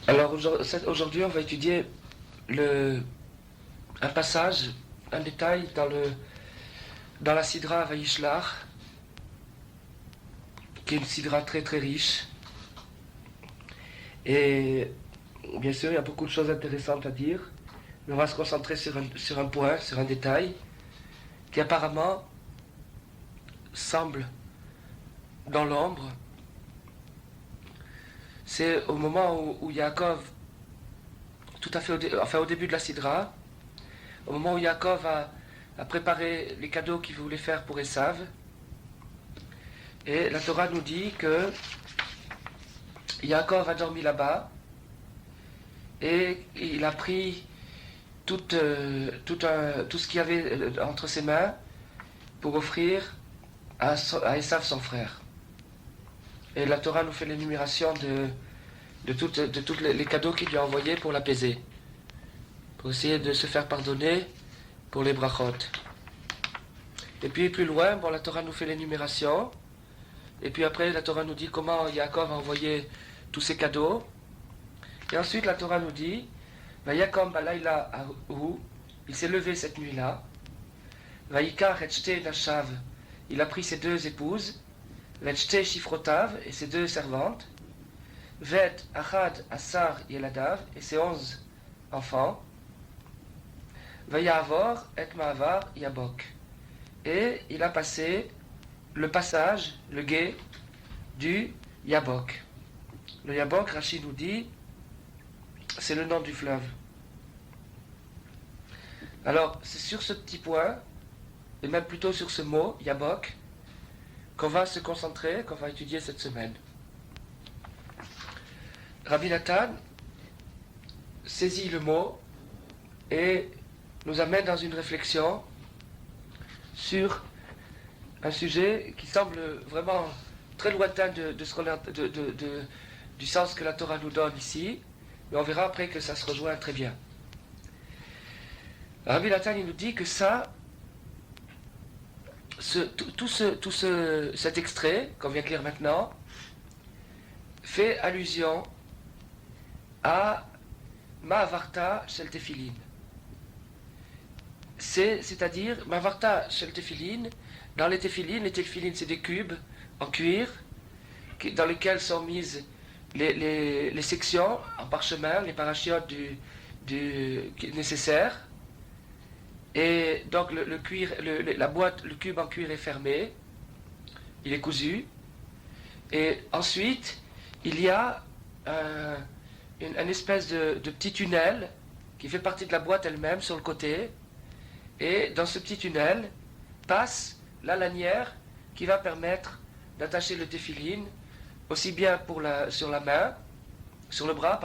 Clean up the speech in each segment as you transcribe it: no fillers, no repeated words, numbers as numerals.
Alors aujourd'hui, on va étudier un passage, un détail dans la Sidra Vayishlach, qui est une Sidra très très riche. Et bien sûr, il y a beaucoup de choses intéressantes à dire, mais on va se concentrer sur un point, sur un détail, qui apparemment semble dans l'ombre. C'est au moment où Yaakov, tout à fait au début de la Sidra, au moment où Yaakov a préparé les cadeaux qu'il voulait faire pour Esav, et la Torah nous dit que Yaakov a dormi là-bas, et il a pris tout ce qu'il y avait entre ses mains pour offrir à Esav son frère. Et la Torah nous fait l'énumération de tous les cadeaux qu'il lui a envoyés pour l'apaiser, pour essayer de se faire pardonner pour les brachot. Et puis plus loin, la Torah nous fait l'énumération, et puis après la Torah nous dit comment Yaakov a envoyé tous ces cadeaux. Et ensuite la Torah nous dit, Yaakov balayla ahu, il s'est levé cette nuit-là, Vayikar et shte nashav, il a pris ses deux épouses, Vechte shifrotav et ses deux servantes, Vet achad asar yeladav et ses 11 enfants, Vayavor et maavar yabok. Et il a passé le passage, le gué du Yabok. Le Yabok, Rachid nous dit, c'est le nom du fleuve. Alors, c'est sur ce petit point, et même plutôt sur ce mot, Yabok, qu'on va se concentrer, qu'on va étudier cette semaine. Rabbi Nathan saisit le mot et nous amène dans une réflexion sur un sujet qui semble vraiment très lointain du sens que la Torah nous donne ici, mais on verra après que ça se rejoint très bien. Rabbi Nathan il nous dit que ça, cet extrait qu'on vient de lire maintenant fait allusion à Ma'avarta Shel Tefillin. C'est-à-dire Ma'avarta Shel Tefillin. Dans les tefillin c'est des cubes en cuir dans lesquels sont mises les sections en parchemin, les parachiotes nécessaires. Et donc le cube en cuir est fermé, il est cousu. Et ensuite, il y a une espèce de petit tunnel qui fait partie de la boîte elle-même sur le côté. Et dans ce petit tunnel passe la lanière qui va permettre d'attacher le téphilin aussi bien sur la main, sur le bras,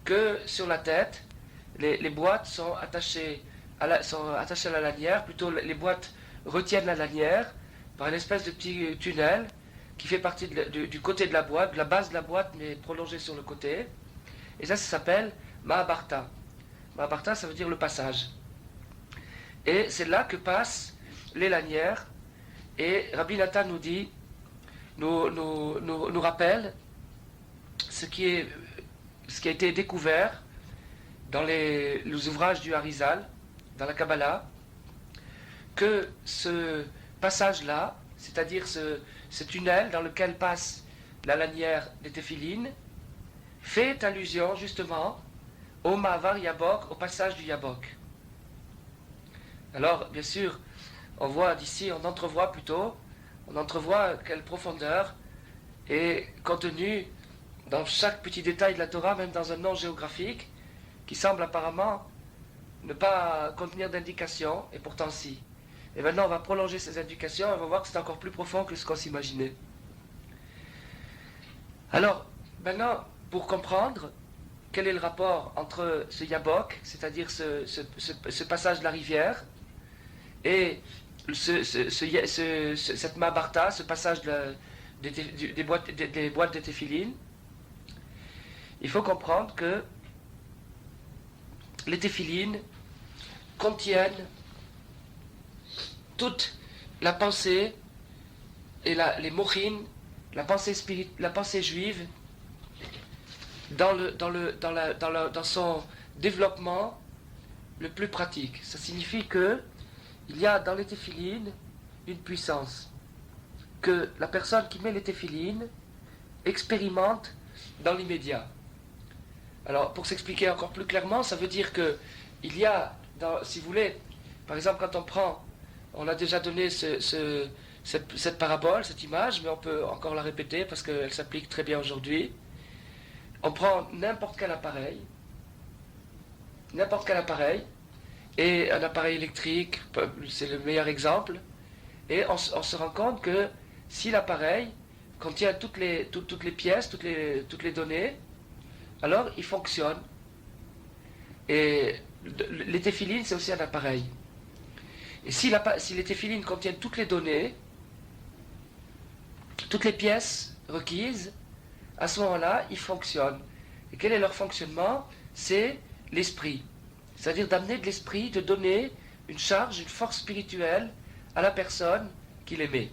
que sur la tête. Les boîtes sont attachées à la lanière, plutôt les boîtes retiennent la lanière par une espèce de petit tunnel qui fait partie du côté de la boîte, de la base de la boîte mais prolongée sur le côté. Et ça s'appelle Ma'abarta. Ma'abarta, ça veut dire le passage. Et c'est là que passent les lanières. Et Rabbi Nathan nous dit, nous rappelle ce qui a été découvert dans les ouvrages du Harizal, dans la Kabbalah, que ce passage-là, c'est-à-dire ce tunnel dans lequel passe la lanière des téphilines, fait allusion justement au Ma'avar Yabok, au passage du Yabok. Alors, bien sûr, on entrevoit quelle profondeur est contenue dans chaque petit détail de la Torah, même dans un nom géographique, qui semble apparemment ne pas contenir d'indications, et pourtant si. Et maintenant, on va prolonger ces indications, et on va voir que c'est encore plus profond que ce qu'on s'imaginait. Alors, maintenant, pour comprendre quel est le rapport entre ce Yabok, c'est-à-dire ce passage de la rivière, et cette Ma'abarta, ce passage des boîtes de téphilin, il faut comprendre que les téphilin contiennent toute la pensée et les mochines, la pensée juive dans son développement le plus pratique. Ça signifie que il y a dans les téphilines une puissance que la personne qui met les téphilines expérimente dans l'immédiat. Alors, pour s'expliquer encore plus clairement, ça veut dire que il y a, si vous voulez, par exemple, quand on a déjà donné cette parabole, cette image, mais on peut encore la répéter parce qu'elle s'applique très bien aujourd'hui. On prend n'importe quel appareil, et un appareil électrique, c'est le meilleur exemple, et on se rend compte que si l'appareil contient toutes les pièces, toutes les données, alors il fonctionne. Et les téphilines, c'est aussi un appareil. Et si les téphilines contiennent toutes les données, toutes les pièces requises, à ce moment-là, ils fonctionnent. Et quel est leur fonctionnement? C'est l'esprit. C'est-à-dire d'amener de l'esprit, de donner une charge, une force spirituelle à la personne qui les met.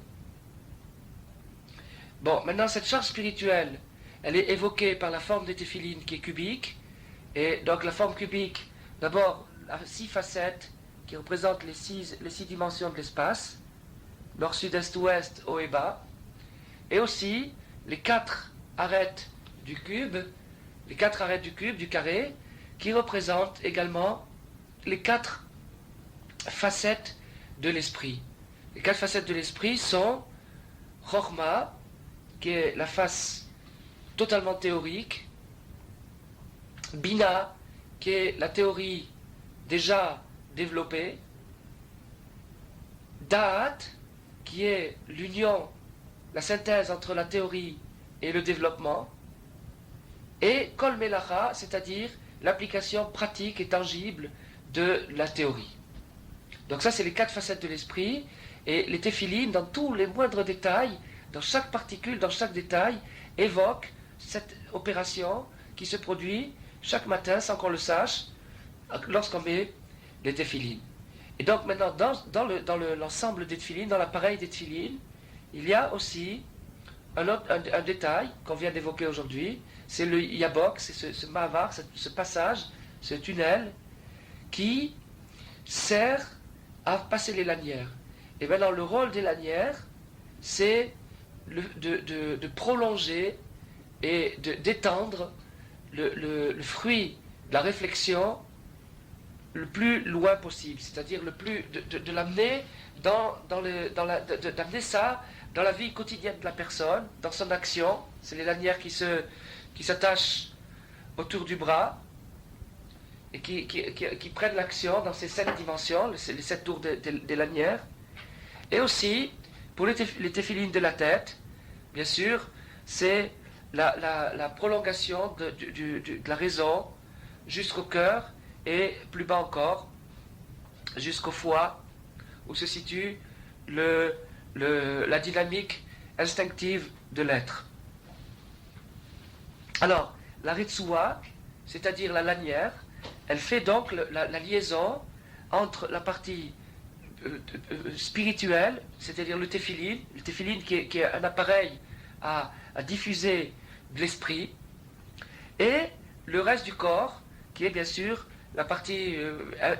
Bon, maintenant, cette charge spirituelle, elle est évoquée par la forme des téphilines qui est cubique. Et donc la forme cubique, d'abord, a 6 facettes qui représentent les six dimensions de l'espace, nord, sud, est, ouest, haut et bas. Et aussi les 4 arêtes du cube, du carré, qui représentent également les 4 facettes de l'esprit. Les 4 facettes de l'esprit sont Chorma, qui est la face totalement théorique, Bina, qui est la théorie déjà développée, Da'at, qui est l'union, la synthèse entre la théorie et le développement, et Kol Melacha, c'est-à-dire l'application pratique et tangible de la théorie. Donc ça, c'est les 4 facettes de l'esprit, et les téphilines, dans tous les moindres détails, dans chaque particule, dans chaque détail, évoquent cette opération qui se produit chaque matin, sans qu'on le sache, lorsqu'on met les téphilines. Et donc maintenant, dans l'ensemble des téphilines, dans l'appareil des téphilines, il y a aussi un détail qu'on vient d'évoquer aujourd'hui, c'est le Yabok, c'est ce Mahavar, ce passage, ce tunnel, qui sert à passer les lanières. Et maintenant, le rôle des lanières, c'est de prolonger et d'étendre le fruit de la réflexion le plus loin possible, c'est-à-dire de l'amener d'amener ça dans la vie quotidienne de la personne, dans son action. C'est les lanières qui s'attachent autour du bras et qui prennent l'action dans ces 7 dimensions, les 7 tours des lanières. Et aussi, pour les téphilines de la tête, bien sûr, c'est la prolongation de la raison jusqu'au cœur et plus bas encore, jusqu'au foie, où se situe la dynamique instinctive de l'être. Alors, la Ritsoua, c'est-à-dire la lanière, elle fait donc la liaison entre la partie spirituelle, c'est-à-dire le téphiline qui est un appareil à diffuser de l'esprit, et le reste du corps, qui est bien sûr la partie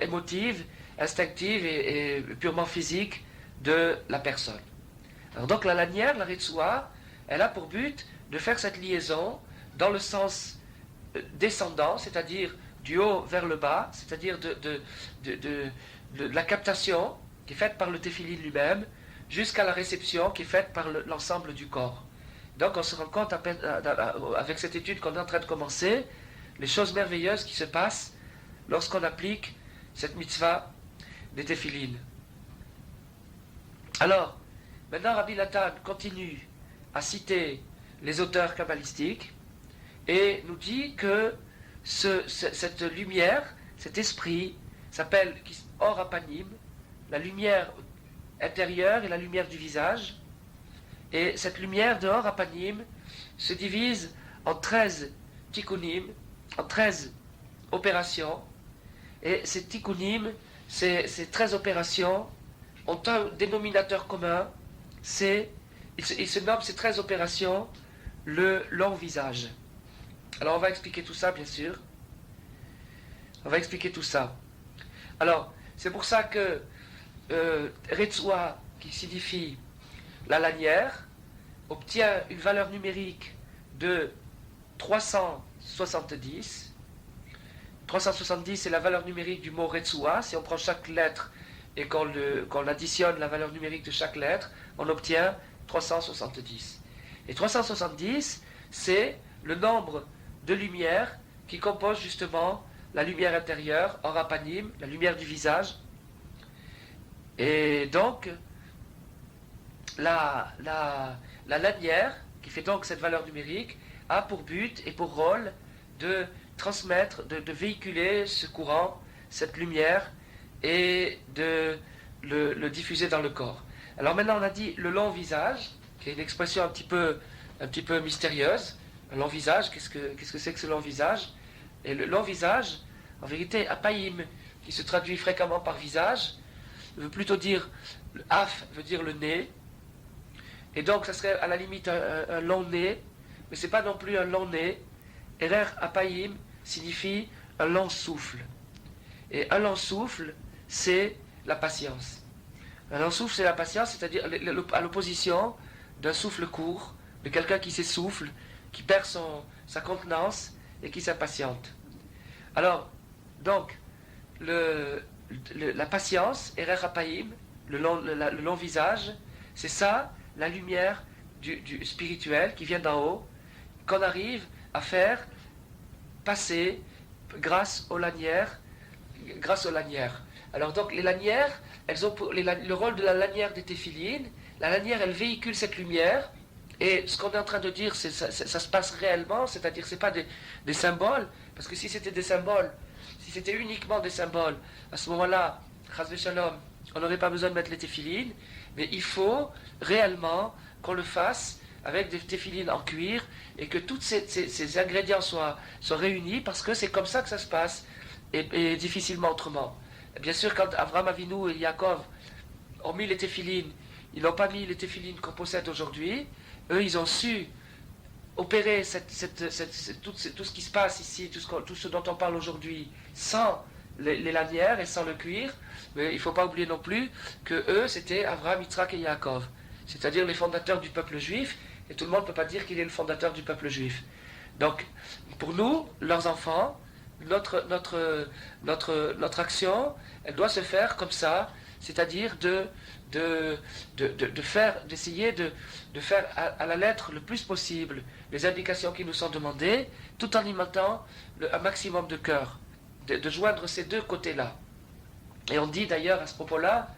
émotive, instinctive et purement physique de la personne. Alors donc la lanière, la Ritsoua, elle a pour but de faire cette liaison dans le sens descendant, c'est-à-dire du haut vers le bas, c'est-à-dire de la captation qui est faite par le téphiline lui-même, jusqu'à la réception qui est faite par l'ensemble du corps. Donc on se rend compte, avec cette étude qu'on est en train de commencer, les choses merveilleuses qui se passent lorsqu'on applique cette mitzvah des téphilines. Alors, maintenant Rabbi Natan continue à citer les auteurs kabbalistiques et nous dit que cette lumière, cet esprit, s'appelle Or Apanim, la lumière intérieure et la lumière du visage. Et cette lumière de Or Apanim se divise en 13 tikkunim, en 13 opérations. Et ces tikkunim, ces 13 opérations, ont un dénominateur commun, ils se nomment ces 13 opérations le long visage. Alors on va expliquer tout ça, bien sûr. On va expliquer tout ça. Alors, c'est pour ça que Retsua, qui signifie la lanière, obtient une valeur numérique de 370. 370, c'est la valeur numérique du mot Retsua. Si on prend chaque lettre et qu'on additionne la valeur numérique de chaque lettre, on obtient 370. Et 370, c'est le nombre de lumières qui compose justement la lumière intérieure, en rapanim, la lumière du visage. Et donc, la lanière, qui fait donc cette valeur numérique, a pour but et pour rôle de transmettre, de véhiculer ce courant, cette lumière, et de le diffuser dans le corps. Alors maintenant, on a dit le long visage, qui est une expression un petit peu mystérieuse. Un long visage, qu'est-ce que c'est que ce long visage? Et le long visage, en vérité, apaïm, qui se traduit fréquemment par visage, veut plutôt dire, af veut dire le nez, et donc ça serait à la limite un long nez, mais c'est pas non plus un long nez. Erer apaïm signifie un long souffle. Et un long souffle, c'est la patience. Un long souffle, c'est la patience, c'est-à-dire à l'opposition d'un souffle court, de quelqu'un qui s'essouffle, qui perd sa contenance et qui s'impatiente. Alors, donc, la patience, Erer Hapaïm, le long visage, c'est ça, la lumière du spirituel qui vient d'en haut, qu'on arrive à faire passer grâce aux lanières. Alors donc, les lanières, elles ont le rôle de la lanière des téphilines. La lanière, elle véhicule cette lumière. Et ce qu'on est en train de dire, ça se passe réellement, c'est-à-dire c'est pas des symboles, parce que si c'était des symboles, si c'était uniquement des symboles, à ce moment-là, Chas v'Shalom, on n'aurait pas besoin de mettre les téphilines, mais il faut réellement qu'on le fasse avec des téphilines en cuir, et que tous ces ingrédients soient réunis, parce que c'est comme ça que ça se passe, et difficilement autrement. Et bien sûr, quand Avraham Avinu et Yaakov ont mis les téphilines, ils n'ont pas mis les téphilines qu'on possède aujourd'hui. Eux, ils ont su opérer tout ce qui se passe ici, tout ce dont on parle aujourd'hui, sans les lanières et sans le cuir. Mais il ne faut pas oublier non plus que eux, c'était Avraham, Yitzhak et Yaakov, c'est-à-dire les fondateurs du peuple juif, et tout le monde ne peut pas dire qu'il est le fondateur du peuple juif. Donc, pour nous, leurs enfants, notre action, elle doit se faire comme ça, c'est-à-dire d'essayer de faire à la lettre le plus possible les indications qui nous sont demandées, tout en y mettant un maximum de cœur, de joindre ces deux côtés-là. Et on dit d'ailleurs à ce propos-là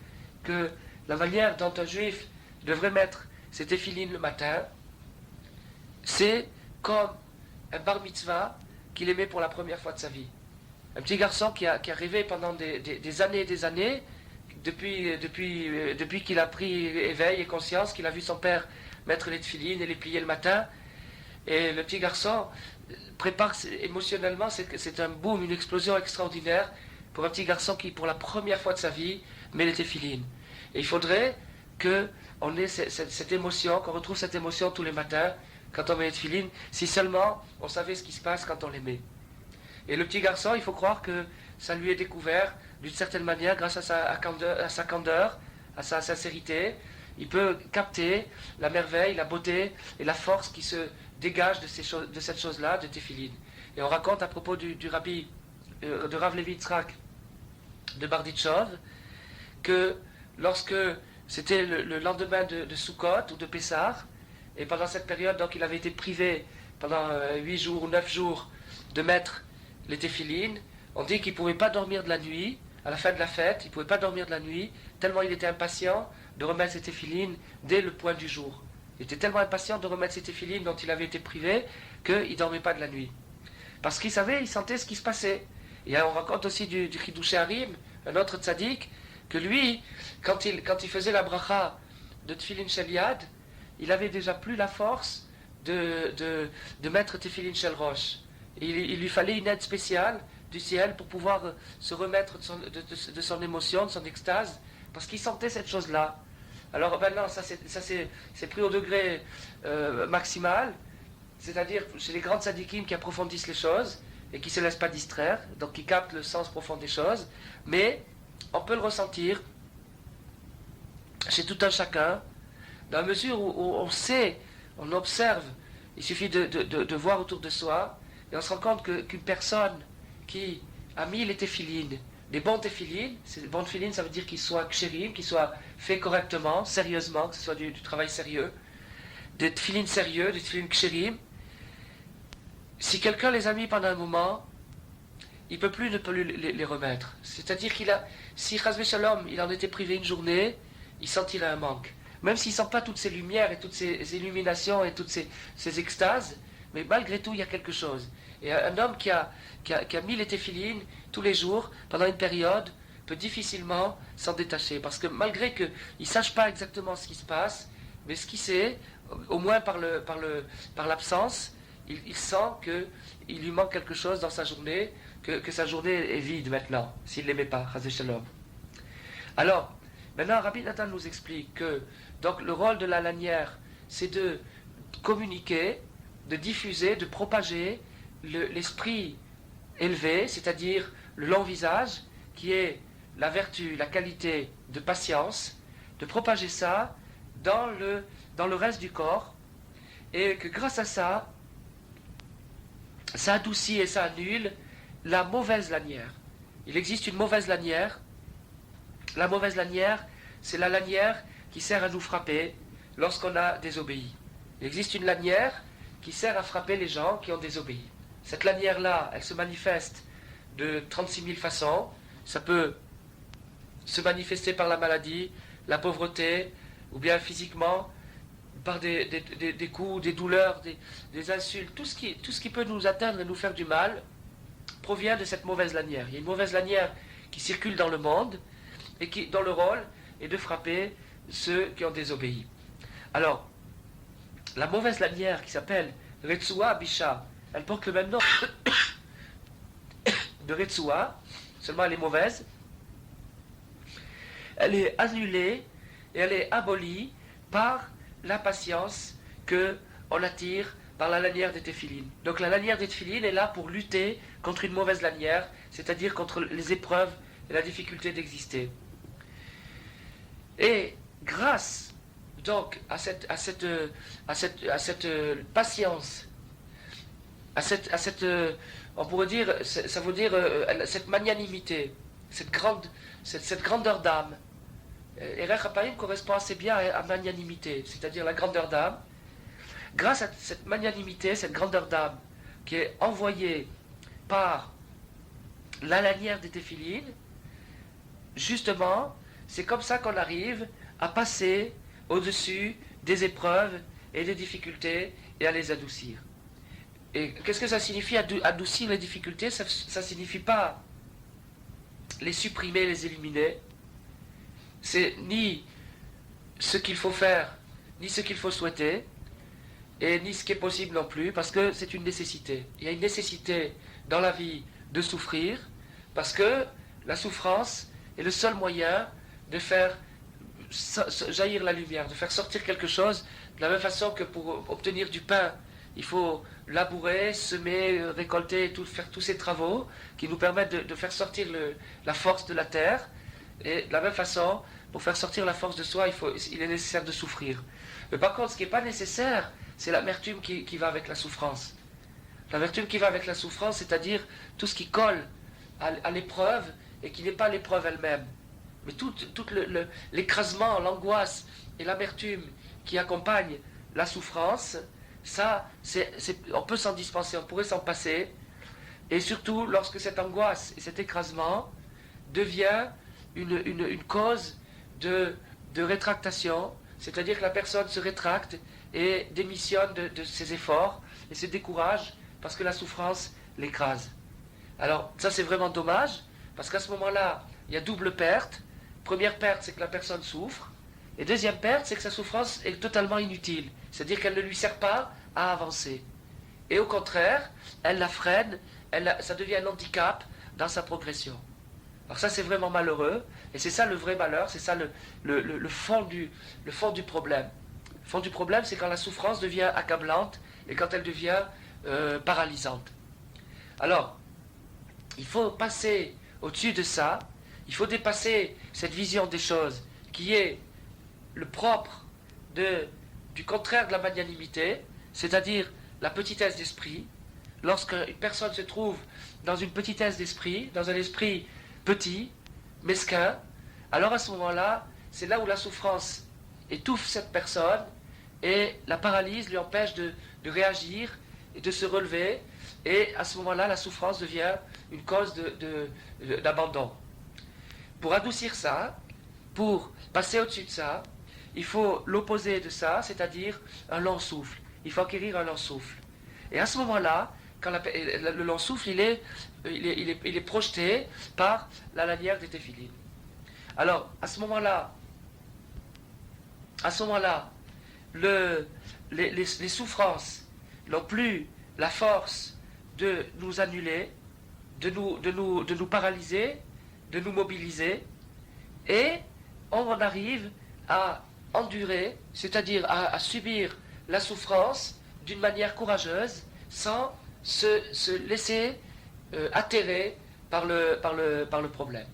que la manière dont un juif devrait mettre ses téphilines le matin, c'est comme un bar mitzvah qu'il aimait pour la première fois de sa vie. Un petit garçon qui a rêvé pendant des années et des années, depuis qu'il a pris éveil et conscience, qu'il a vu son père mettre les téphilines et les plier le matin. Et le petit garçon prépare émotionnellement, c'est un boom, une explosion extraordinaire pour un petit garçon qui, pour la première fois de sa vie, met les téphilines. Et il faudrait qu'on ait cette émotion, qu'on retrouve cette émotion tous les matins quand on met les téphilines, si seulement on savait ce qui se passe quand on les met. Et le petit garçon, il faut croire que ça lui est découvert d'une certaine manière grâce à sa candeur, à sa sincérité. Il peut capter la merveille, la beauté et la force qui se dégage de cette chose-là, de téphilines. Et on raconte à propos du rabbi, de Rav Levi Yitzhak de Barditchov, que lorsque c'était le lendemain de Sukkot ou de Pessah, et pendant cette période, donc il avait été privé pendant 8 jours ou 9 jours de mettre les téphilines, on dit qu'il ne pouvait pas dormir de la nuit, à la fin de la fête, il ne pouvait pas dormir de la nuit, tellement il était impatient de remettre ses téphilines dès le point du jour. Il était tellement impatient de remettre ses téphilines dont il avait été privé, qu'il ne dormait pas de la nuit. Parce qu'il savait, il sentait ce qui se passait. Et on raconte aussi du Chidouché Harim, un autre tzaddik, que lui, quand il faisait la bracha de Tfilin Shel Yad, il avait déjà plus la force de mettre Tfilin Shel Rosh. Il lui fallait une aide spéciale du ciel pour pouvoir se remettre de son émotion, de son extase, parce qu'il sentait cette chose-là. Alors maintenant, ça c'est pris au degré maximal, c'est-à-dire chez les grandes tzadikim qui approfondissent les choses et qui ne se laissent pas distraire, donc qui captent le sens profond des choses, mais on peut le ressentir chez tout un chacun, dans la mesure où on sait, on observe, il suffit de voir autour de soi, et on se rend compte qu'une personne qui a mis les téphilines, des bons téphilines, ces bons téphilines ça veut dire qu'ils soient kshérim, qu'ils soient faits correctement, sérieusement, que ce soit du travail sérieux, des téphilines sérieux, des téphilines kshérim. Si quelqu'un les a mis pendant un moment, il ne peut plus les remettre. C'est-à-dire si Chazvé Shalom, il en était privé une journée, il sentirait un manque. Même s'il ne sent pas toutes ces lumières et toutes ces illuminations et toutes ces extases, mais malgré tout, il y a quelque chose. Et un homme qui a mis les téphilines tous les jours, pendant une période, peut difficilement s'en détacher. Parce que malgré qu'il ne sache pas exactement ce qui se passe, mais ce qu'il sait, au moins par l'absence, il sent qu'il lui manque quelque chose dans sa journée, que sa journée est vide maintenant, s'il ne l'aimait pas, Chazé Shalom. Alors, maintenant, Rabbi Nathan nous explique que donc, le rôle de la lanière, c'est de communiquer, de diffuser, de propager l'esprit élevé, c'est-à-dire le long visage, qui est la vertu, la qualité de patience, de propager ça dans le reste du corps, et que grâce à ça, ça adoucit et ça annule la mauvaise lanière. Il existe une mauvaise lanière. La mauvaise lanière, c'est la lanière qui sert à nous frapper lorsqu'on a désobéi. Il existe une lanière qui sert à frapper les gens qui ont désobéi. Cette lanière-là, elle se manifeste de 36 000 façons. Ça peut se manifester par la maladie, la pauvreté, ou bien physiquement, par des coups, des douleurs, des insultes. Tout ce qui peut nous atteindre et nous faire du mal provient de cette mauvaise lanière. Il y a une mauvaise lanière qui circule dans le monde et dont le rôle est de frapper ceux qui ont désobéi. Alors, la mauvaise lanière qui s'appelle Retsua Bisha, elle porte le même nom de Retsua, seulement elle est mauvaise. Elle est annulée et elle est abolie par la patience qu'on attire par la lanière des téphilines. Donc la lanière des téphilines est là pour lutter contre une mauvaise lanière, c'est-à-dire contre les épreuves et la difficulté d'exister. Et grâce donc à cette patience, on pourrait dire, ça veut dire cette magnanimité, cette grandeur d'âme. Erech Apahim correspond assez bien à magnanimité, c'est-à-dire la grandeur d'âme. Grâce à cette magnanimité, cette grandeur d'âme qui est envoyée par la lanière des téphilines, justement, c'est comme ça qu'on arrive à passer au-dessus des épreuves et des difficultés et à les adoucir. Et qu'est-ce que ça signifie adoucir les difficultés? Ça ne signifie pas les supprimer, les éliminer. C'est ni ce qu'il faut faire, ni ce qu'il faut souhaiter, et ni ce qui est possible non plus, parce que c'est une nécessité. Il y a une nécessité dans la vie de souffrir, parce que la souffrance est le seul moyen de faire jaillir la lumière, de faire sortir quelque chose, de la même façon que pour obtenir du pain, il faut labourer, semer, récolter, faire tous ces travaux qui nous permettent de faire sortir la force de la terre. Et de la même façon, pour faire sortir la force de soi, il est nécessaire de souffrir. Mais par contre, ce qui n'est pas nécessaire, c'est l'amertume qui va avec la souffrance. L'amertume qui va avec la souffrance, c'est-à-dire tout ce qui colle à l'épreuve et qui n'est pas l'épreuve elle-même. Mais tout l'écrasement, l'angoisse et l'amertume qui accompagnent la souffrance, ça, on peut s'en dispenser, on pourrait s'en passer. Et surtout, lorsque cette angoisse et cet écrasement devient une cause de rétractation, c'est-à-dire que la personne se rétracte et démissionne de ses efforts et se décourage parce que la souffrance l'écrase. Alors ça c'est vraiment dommage, parce qu'à ce moment-là, il y a double perte. Première perte, c'est que la personne souffre, et deuxième perte, c'est que sa souffrance est totalement inutile, c'est-à-dire qu'elle ne lui sert pas à avancer. Et au contraire, elle la freine, ça devient un handicap dans sa progression. Alors ça c'est vraiment malheureux, et c'est ça le vrai malheur, c'est ça le fond du problème. Le fond du problème, c'est quand la souffrance devient accablante et quand elle devient paralysante. Alors, il faut passer au-dessus de ça, il faut dépasser cette vision des choses qui est le propre du contraire de la magnanimité, c'est-à-dire la petitesse d'esprit. Lorsqu'une personne se trouve dans une petitesse d'esprit, dans un esprit petit, mesquin, alors à ce moment-là, c'est là où la souffrance étouffe cette personne et la paralyse lui empêche de réagir et de se relever, et à ce moment-là, la souffrance devient une cause d'abandon. Pour adoucir ça, pour passer au-dessus de ça, il faut l'opposé de ça, c'est-à-dire un long souffle. Il faut acquérir un long souffle. Et à ce moment-là, quand le long souffle, il est projeté par la lanière des téphilines. Alors, à ce moment-là, les souffrances n'ont plus la force de nous annuler, de nous paralyser, de nous mobiliser, et on en arrive à endurer, c'est-à-dire à subir la souffrance d'une manière courageuse, sans se laisser atterrer par le problème.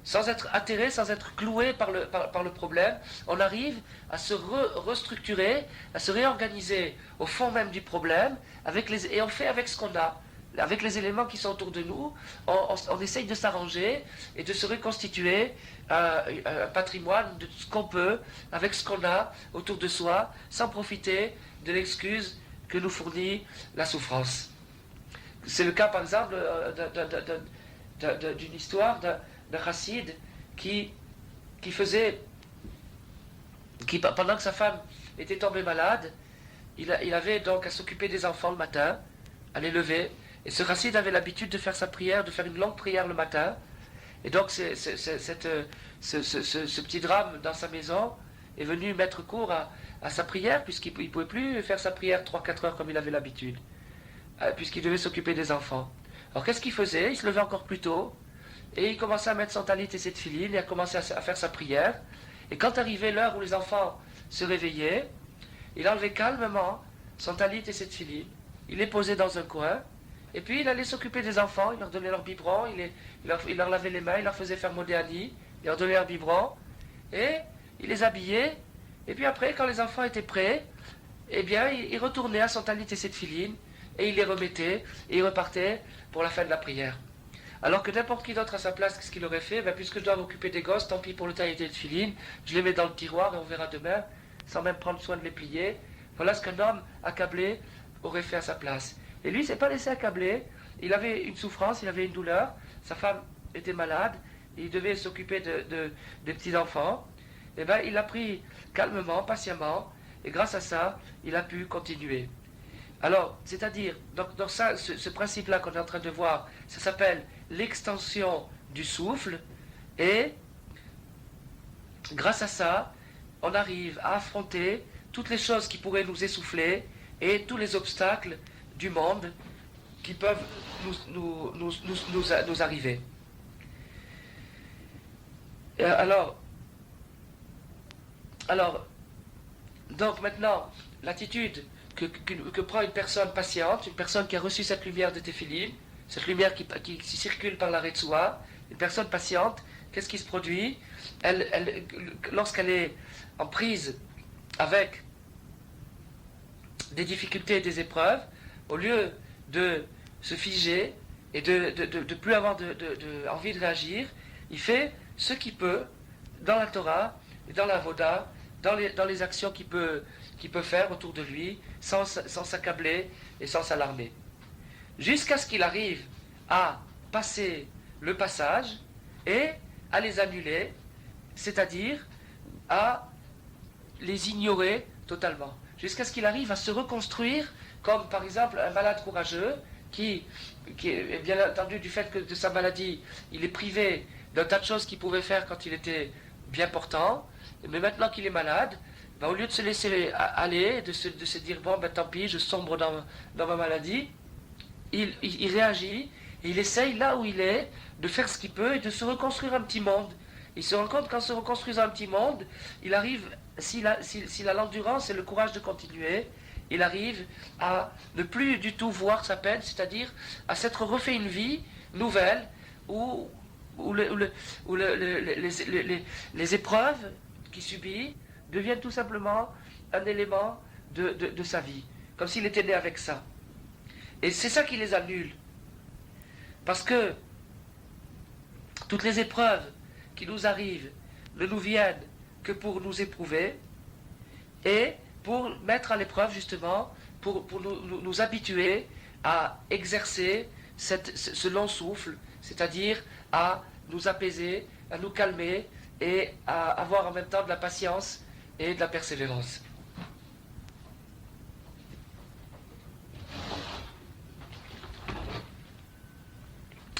Sans être atterré, sans être cloué par le problème, on arrive à se restructurer, à se réorganiser au fond même du problème, et on fait avec ce qu'on a. Avec les éléments qui sont autour de nous, on essaye de s'arranger et de se reconstituer un patrimoine de ce qu'on peut, avec ce qu'on a autour de soi, sans profiter de l'excuse que nous fournit la souffrance. C'est le cas, par exemple, d'une histoire d'un chassid qui pendant que sa femme était tombée malade, il avait donc à s'occuper des enfants le matin, à les lever. Et ce chassid avait l'habitude de faire sa prière, de faire une longue prière le matin. Et donc ce petit drame dans sa maison est venu mettre court à sa prière, puisqu'il ne pouvait plus faire sa prière 3-4 heures comme il avait l'habitude, puisqu'il devait s'occuper des enfants. Alors qu'est-ce qu'il faisait? Il se levait encore plus tôt, et il commençait à mettre son talit et ses tefilines, et à commencer à faire sa prière. Et quand arrivait l'heure où les enfants se réveillaient, il enlevait calmement son talit et ses tefilines, il les posait dans un coin, et puis il allait s'occuper des enfants, il leur donnait leur biberon, il leur lavait les mains, il leur faisait faire modéani, il leur donnait leur biberon, et il les habillait, et puis après, quand les enfants étaient prêts, eh bien, il retournait à son talit et ses tefilines, et il les remettait, et il repartait pour la fin de la prière. Alors que n'importe qui d'autre à sa place, qu'est-ce qu'il aurait fait? Puisque je dois m'occuper des gosses, tant pis pour le talit et les tefilines, je les mets dans le tiroir, et on verra demain, sans même prendre soin de les plier. Voilà ce qu'un homme accablé aurait fait à sa place. Et lui, il ne s'est pas laissé accabler, il avait une souffrance, il avait une douleur, sa femme était malade, il devait s'occuper des petits-enfants. Et bien, il a pris calmement, patiemment, et grâce à ça, il a pu continuer. Alors, c'est-à-dire, dans ça, ce principe-là qu'on est en train de voir, ça s'appelle l'extension du souffle, et grâce à ça, on arrive à affronter toutes les choses qui pourraient nous essouffler, et tous les obstacles du monde qui peuvent nous arriver. Alors, donc maintenant, l'attitude que prend une personne patiente, une personne qui a reçu cette lumière de Téphilim, cette lumière qui circule par la Retsoua, une personne patiente, qu'est-ce qui se produit? Lorsqu'elle est en prise avec des difficultés et des épreuves, au lieu de se figer et de plus avoir envie de réagir, il fait ce qu'il peut dans la Torah et dans la Voda, dans les actions qu'il peut faire autour de lui, sans s'accabler et sans s'alarmer. Jusqu'à ce qu'il arrive à passer le passage et à les annuler, c'est-à-dire à les ignorer totalement. Jusqu'à ce qu'il arrive à se reconstruire, comme par exemple un malade courageux qui est bien entendu du fait que de sa maladie, il est privé d'un tas de choses qu'il pouvait faire quand il était bien portant, mais maintenant qu'il est malade, au lieu de se laisser aller, de se dire bon tant pis, je sombre dans ma maladie, il réagit et il essaye là où il est de faire ce qu'il peut et de se reconstruire un petit monde. Il se rend compte qu'en se reconstruisant un petit monde, il arrive, s'il a l'endurance et le courage de continuer, il arrive à ne plus du tout voir sa peine, c'est-à-dire à s'être refait une vie nouvelle où, les épreuves qu'il subit deviennent tout simplement un élément de sa vie, comme s'il était né avec ça. Et c'est ça qui les annule. Parce que toutes les épreuves qui nous arrivent ne nous viennent que pour nous éprouver et pour mettre à l'épreuve justement, pour nous habituer à exercer ce long souffle, c'est-à-dire à nous apaiser, à nous calmer et à avoir en même temps de la patience et de la persévérance.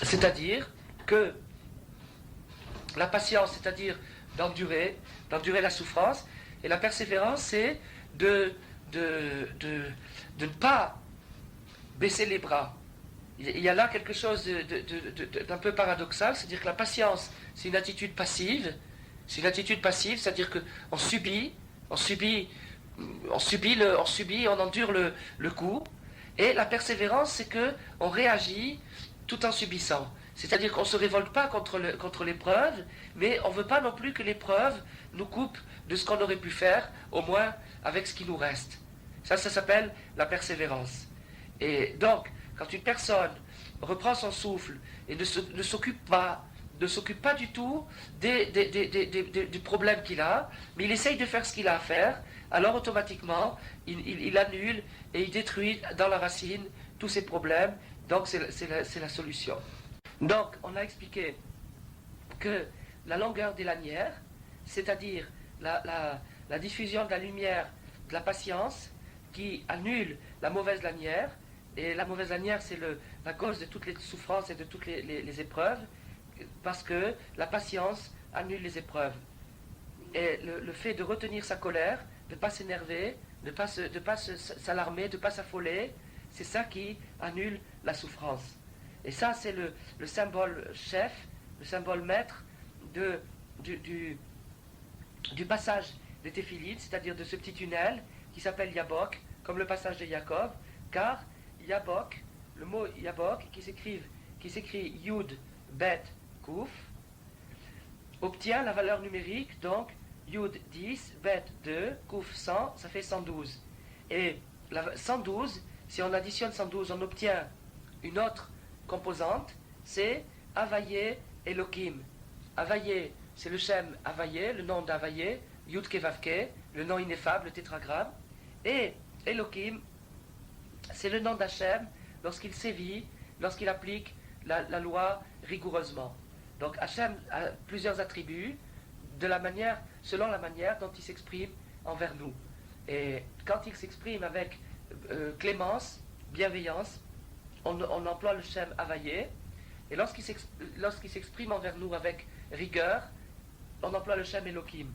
C'est-à-dire que la patience, c'est-à-dire d'endurer la souffrance, et la persévérance, c'est de ne pas baisser les bras. Il y a là quelque chose d'un peu paradoxal, c'est-à-dire que la patience, c'est une attitude passive, c'est-à-dire qu'on subit, on endure le coup, et la persévérance, c'est qu'on réagit tout en subissant. C'est-à-dire qu'on ne se révolte pas contre l'épreuve, mais on ne veut pas non plus que l'épreuve nous coupe de ce qu'on aurait pu faire, au moins avec ce qui nous reste. Ça s'appelle la persévérance. Et donc, quand une personne reprend son souffle et ne s'occupe pas du tout des problèmes qu'il a, mais il essaye de faire ce qu'il a à faire, alors automatiquement, il annule et il détruit dans la racine tous ses problèmes. Donc, c'est la solution. Donc, on a expliqué que la longueur des lanières, c'est-à-dire la diffusion de la lumière, de la patience, qui annule la mauvaise lanière, et la mauvaise lanière, c'est la cause de toutes les souffrances et de toutes les épreuves, parce que la patience annule les épreuves. Et le fait de retenir sa colère, de ne pas s'énerver, de ne pas s'alarmer, de ne pas s'affoler, c'est ça qui annule la souffrance. Et ça, c'est le symbole chef, le symbole maître du passage des téphilites, c'est-à-dire de ce petit tunnel qui s'appelle Yabok, comme le passage de Jacob, car Yabok, le mot Yabok, qui s'écrit Yud, Bet, Kouf, obtient la valeur numérique, donc Yud 10, Bet 2, Kouf 100, ça fait 112. Et 112, si on additionne 112, on obtient une autre composante, c'est Havaye Elohim. Havaye, c'est le Shem Havaye, le nom d'Havaye, Yud Kevavke, le nom ineffable, le tétragramme. Et Elohim, c'est le nom d'Hachem lorsqu'il sévit, lorsqu'il applique la loi rigoureusement. Donc Hachem a plusieurs attributs selon la manière dont il s'exprime envers nous. Et quand il s'exprime avec clémence, bienveillance, on emploie le Shem Havaye. Et lorsqu'il s'exprime envers nous avec rigueur, on emploie le Shem Elohim.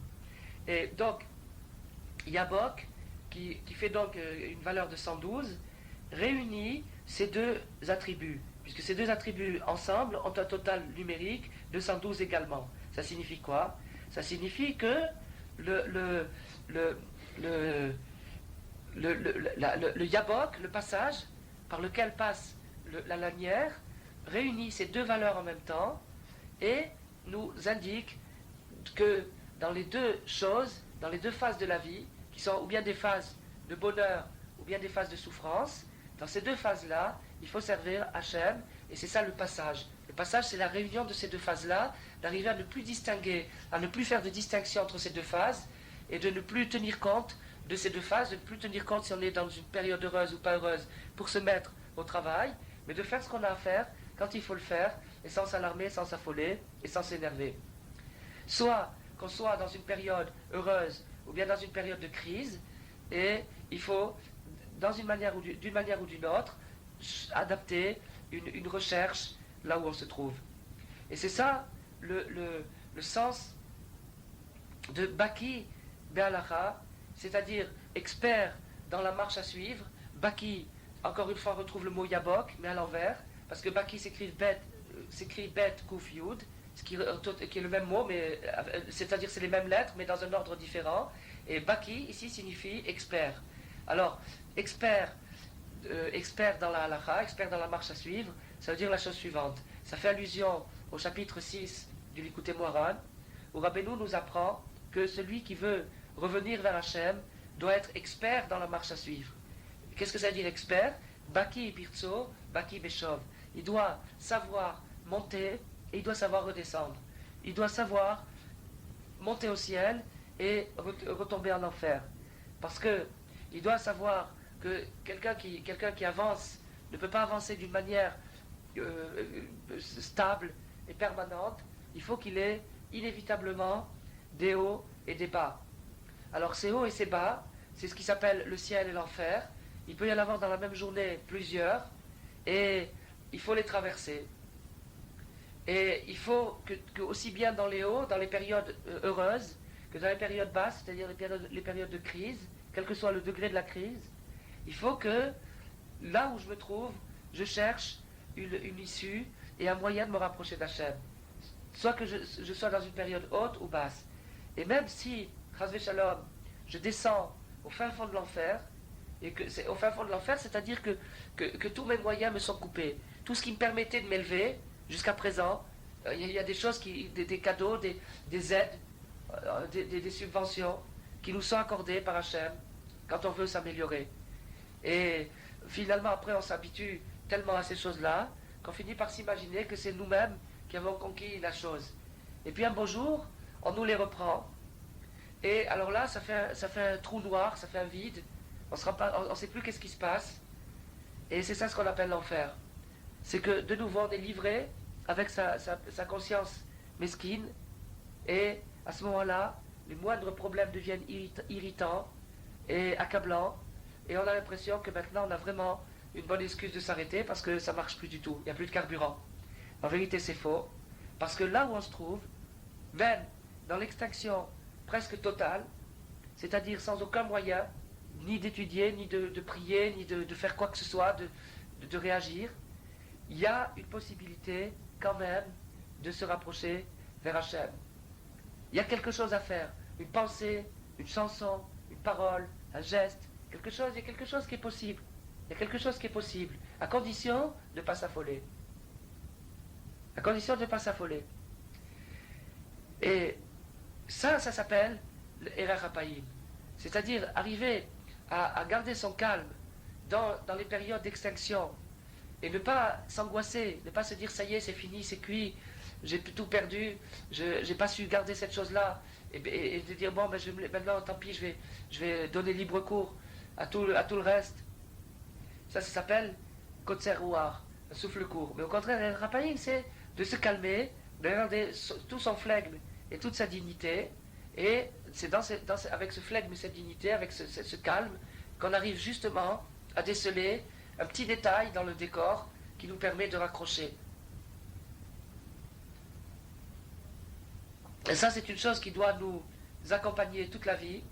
Et donc, Yabok, qui fait donc une valeur de 112, réunit ces deux attributs, puisque ces deux attributs ensemble ont un total numérique de 112 également. Ça signifie quoi? Ça signifie que le Yabok, le passage par lequel passe la lanière, réunit ces deux valeurs en même temps et nous indique que dans les deux choses, dans les deux phases de la vie, qui sont ou bien des phases de bonheur ou bien des phases de souffrance, dans ces deux phases-là, il faut servir Hachem, et c'est ça le passage. Le passage, c'est la réunion de ces deux phases-là, d'arriver à ne plus distinguer, à ne plus faire de distinction entre ces deux phases, et de ne plus tenir compte de ces deux phases, de ne plus tenir compte si on est dans une période heureuse ou pas heureuse pour se mettre au travail, mais de faire ce qu'on a à faire quand il faut le faire, et sans s'alarmer, sans s'affoler, et sans s'énerver. Soit qu'on soit dans une période heureuse, ou bien dans une période de crise, et il faut, d'une manière ou d'une autre, adapter une recherche là où on se trouve. Et c'est ça le sens de Baki Be'alacha, c'est-à-dire expert dans la marche à suivre. Baki, encore une fois, on retrouve le mot Yabok, mais à l'envers, parce que Baki s'écrit Bet Kouf Yud, qui est le même mot, mais c'est-à-dire c'est les mêmes lettres, mais dans un ordre différent. Et Baki, ici, signifie expert. Alors, expert, expert dans la halakha, expert dans la marche à suivre, ça veut dire la chose suivante. Ça fait allusion au chapitre 6 du Likutei Moharan, où Rabbeinu nous apprend que celui qui veut revenir vers Hachem doit être expert dans la marche à suivre. Qu'est-ce que ça veut dire expert? Baki birtso, baki beshov. Il doit savoir monter et il doit savoir redescendre. Il doit savoir monter au ciel et retomber en enfer. Parce que il doit savoir que quelqu'un qui avance ne peut pas avancer d'une manière stable et permanente. Il faut qu'il ait inévitablement des hauts et des bas. Alors ces hauts et ces bas, c'est ce qui s'appelle le ciel et l'enfer. Il peut y en avoir dans la même journée plusieurs, et il faut les traverser. Et il faut que aussi bien dans les hauts, dans les périodes heureuses, que dans les périodes basses, c'est-à-dire les périodes de crise, quel que soit le degré de la crise, il faut que, là où je me trouve, je cherche une issue et un moyen de me rapprocher d'Hachem. Soit que je sois dans une période haute ou basse. Et même si, Chasvé Shalom, je descends au fin fond de l'enfer, et que c'est au fin fond de l'enfer, c'est-à-dire que tous mes moyens me sont coupés. Tout ce qui me permettait de m'élever, jusqu'à présent, il y a des choses, des cadeaux, des aides, des subventions qui nous sont accordées par Hachem quand on veut s'améliorer. Et finalement, après, on s'habitue tellement à ces choses-là qu'on finit par s'imaginer que c'est nous-mêmes qui avons conquis la chose. Et puis un beau jour, on nous les reprend. Et alors là, ça fait un trou noir, ça fait un vide. On ne sait plus qu'est-ce qui se passe. Et c'est ça ce qu'on appelle l'enfer. C'est que de nouveau, on est livré avec sa conscience mesquine. Et à ce moment-là, les moindres problèmes deviennent irritants et accablants. Et on a l'impression que maintenant, on a vraiment une bonne excuse de s'arrêter parce que ça ne marche plus du tout. Il n'y a plus de carburant. En vérité, c'est faux. Parce que là où on se trouve, même dans l'extinction presque totale, c'est-à-dire sans aucun moyen, ni d'étudier, ni de prier, ni de faire quoi que ce soit, de réagir, il y a une possibilité quand même de se rapprocher vers Hachem. Il y a quelque chose à faire, une pensée, une chanson, une parole, un geste, quelque chose, il y a quelque chose qui est possible. Il y a quelque chose qui est possible, à condition de ne pas s'affoler. À condition de ne pas s'affoler. Et ça s'appelle l'Erer HaPaïm. C'est-à-dire arriver à garder son calme dans les périodes d'extinction et ne pas s'angoisser, ne pas se dire ça y est, c'est fini, c'est cuit, j'ai tout perdu, je n'ai pas su garder cette chose-là, et de dire bon, ben maintenant tant pis, je vais donner libre cours à tout le reste. Ça s'appelle Kotser Ruach, un souffle court. Mais au contraire, le Rapaïm, c'est de se calmer, de garder tout son flegme et toute sa dignité. Et c'est avec ce flegme et cette dignité, avec ce calme, qu'on arrive justement à déceler un petit détail dans le décor qui nous permet de raccrocher. Et ça, c'est une chose qui doit nous accompagner toute la vie.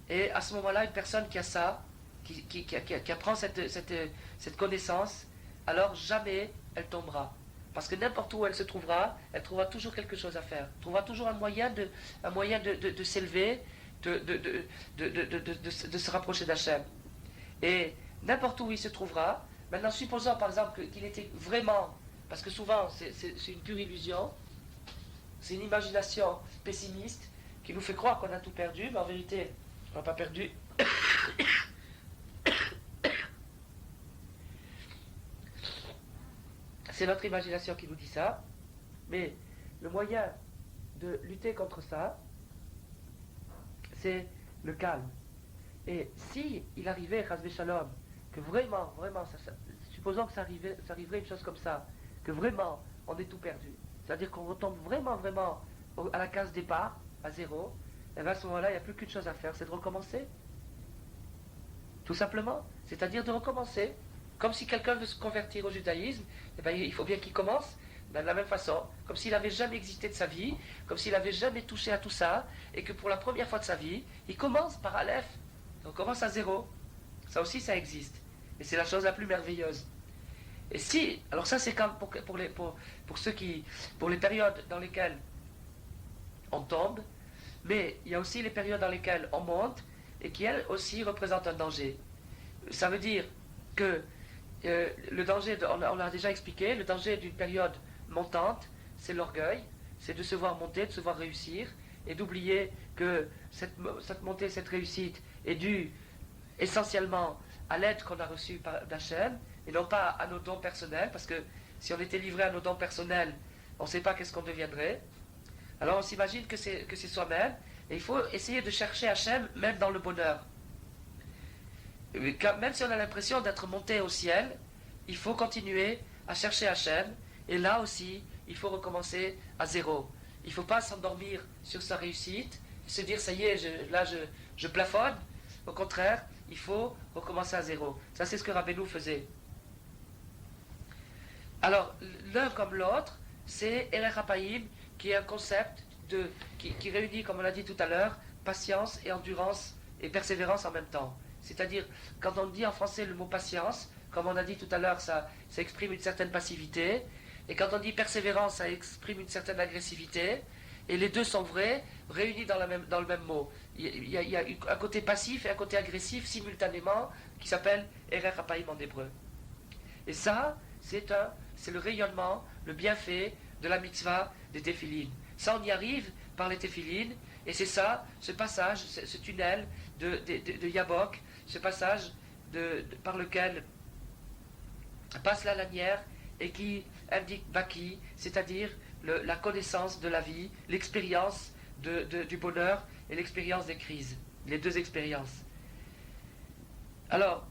Et à ce moment-là, une personne qui a ça, qui apprend cette connaissance, alors jamais elle tombera. Parce que n'importe où elle se trouvera, elle trouvera toujours quelque chose à faire. Elle trouvera toujours un moyen de s'élever, de se rapprocher d'Hachem. Et n'importe où il se trouvera, maintenant supposons par exemple qu'il était vraiment, parce que souvent c'est une pure illusion, c'est une imagination pessimiste qui nous fait croire qu'on a tout perdu, mais en vérité on n'a pas perdu. C'est notre imagination qui nous dit ça, mais le moyen de lutter contre ça, c'est le calme. Et si il arrivait, Chasvé Shalom, que vraiment, supposons que ça arriverait une chose comme ça, que vraiment on est tout perdu, c'est-à-dire qu'on retombe vraiment à la case départ, à zéro, et bien à ce moment-là, il n'y a plus qu'une chose à faire, c'est de recommencer. Tout simplement, c'est-à-dire de recommencer. Comme si quelqu'un veut se convertir au judaïsme, eh bien, il faut bien qu'il commence de la même façon, comme s'il n'avait jamais existé de sa vie, comme s'il n'avait jamais touché à tout ça, et que pour la première fois de sa vie, il commence par Aleph. On commence à zéro. Ça aussi, ça existe. Et c'est la chose la plus merveilleuse. Et si, alors ça c'est comme pour les périodes dans lesquelles on tombe, mais il y a aussi les périodes dans lesquelles on monte, et qui elle aussi représente un danger. Ça veut dire que le danger, on l'a déjà expliqué, le danger d'une période montante, c'est l'orgueil, c'est de se voir monter, de se voir réussir, et d'oublier que cette montée, cette réussite est due essentiellement à l'aide qu'on a reçue d'Hachem, et non pas à nos dons personnels, parce que si on était livré à nos dons personnels, on ne sait pas qu'est-ce qu'on deviendrait. Alors on s'imagine que c'est soi-même, et il faut essayer de chercher Hachem même dans le bonheur. Même si on a l'impression d'être monté au ciel, il faut continuer à chercher Hachem, et là aussi, il faut recommencer à zéro. Il ne faut pas s'endormir sur sa réussite, se dire ça y est, je plafonne. Au contraire, il faut recommencer à zéro. Ça, c'est ce que Rabbeinu faisait. Alors, l'un comme l'autre, c'est Erech HaPaïm, qui est un concept qui réunit, comme on l'a dit tout à l'heure, patience et endurance et persévérance en même temps. C'est-à-dire, quand on dit en français le mot patience, comme on a dit tout à l'heure, ça exprime une certaine passivité. Et quand on dit persévérance, ça exprime une certaine agressivité. Et les deux sont vrais, réunis dans le même mot. Il y a un côté passif et un côté agressif simultanément qui s'appelle Erech HaPaïm en hébreu. Et ça, c'est le rayonnement, le bienfait de la mitzvah des téphilines. Ça, on y arrive par les téphilines. Et c'est ça, ce passage, ce tunnel de Yabok, ce passage par lequel passe la lanière et qui indique Baki, c'est-à-dire la connaissance de la vie, l'expérience du bonheur et l'expérience des crises, les deux expériences. Alors,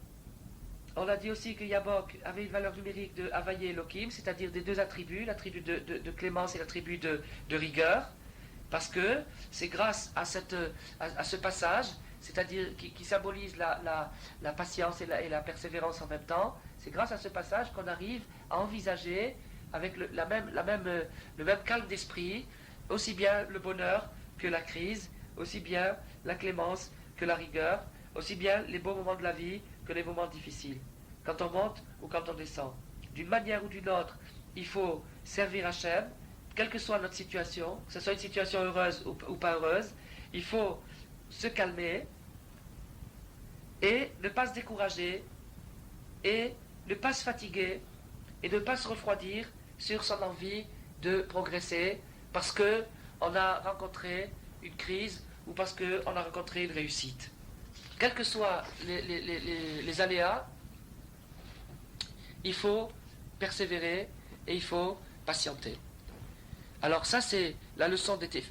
on a dit aussi que Yabok avait une valeur numérique de Havaye Elohim, c'est-à-dire des deux attributs, l'attribut de clémence et l'attribut de rigueur, parce que c'est grâce à ce passage, c'est-à-dire qui symbolise la patience et la persévérance en même temps, c'est grâce à ce passage qu'on arrive à envisager avec le même calme d'esprit, aussi bien le bonheur que la crise, aussi bien la clémence que la rigueur, aussi bien les beaux moments de la vie que les moments difficiles, quand on monte ou quand on descend. D'une manière ou d'une autre, il faut servir Hachem, quelle que soit notre situation, que ce soit une situation heureuse ou pas heureuse, il faut se calmer et ne pas se décourager et ne pas se fatiguer et ne pas se refroidir sur son envie de progresser parce qu'on a rencontré une crise ou parce qu'on a rencontré une réussite. Quels que soient les aléas, il faut persévérer et il faut patienter. Alors ça c'est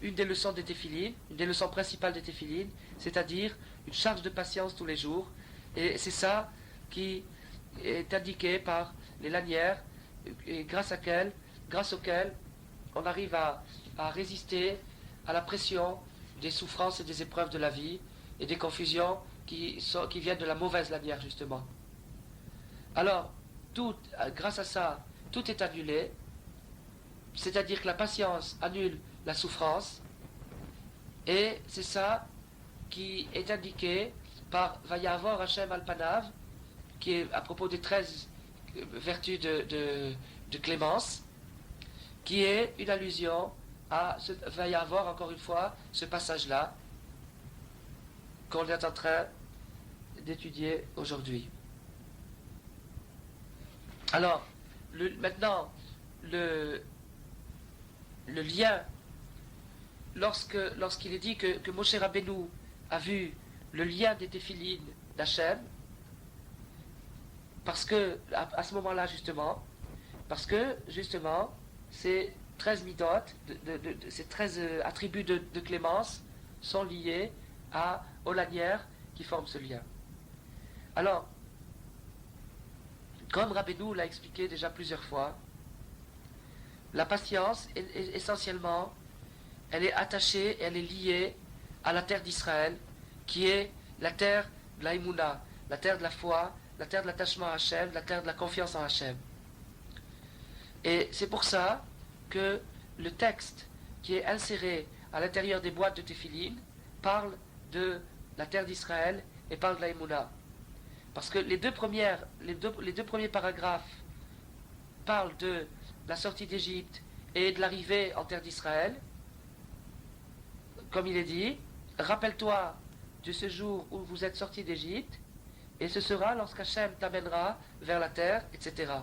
une des leçons des téphilines, une des leçons principales des téphilines, c'est-à-dire une charge de patience tous les jours. Et c'est ça qui est indiqué par les lanières et grâce auxquelles on arrive à résister à la pression des souffrances et des épreuves de la vie et des confusions qui viennent de la mauvaise lanière justement. Alors, grâce à ça, tout est annulé, c'est-à-dire que la patience annule la souffrance, et c'est ça qui est indiqué par Vayavor Hashem Alpanav, qui est à propos des 13 vertus de clémence, qui est une allusion à Vayavor, encore une fois, ce passage-là, qu'on est en train d'étudier aujourd'hui. Alors, maintenant, le lien, lorsqu'il est dit que Moshe Rabbeinu a vu le lien des téphilines d'Hachem, parce que, à ce moment-là justement, ces 13 midot, ces 13 attributs de clémence sont liés aux lanières qui forment ce lien. Alors, comme Rabbeinu l'a expliqué déjà plusieurs fois, la patience, essentiellement, elle est attachée, elle est liée à la terre d'Israël, qui est la terre de la Emouna, la terre de la foi, la terre de l'attachement à Hachem, la terre de la confiance en Hachem. Et c'est pour ça que le texte qui est inséré à l'intérieur des boîtes de Téphilines parle de la terre d'Israël et parle de la Emouna. Parce que les deux premiers paragraphes parlent de la sortie d'Égypte et de l'arrivée en terre d'Israël. Comme il est dit, rappelle-toi de ce jour où vous êtes sortis d'Égypte, et ce sera lorsqu'Hachem t'amènera vers la terre, etc.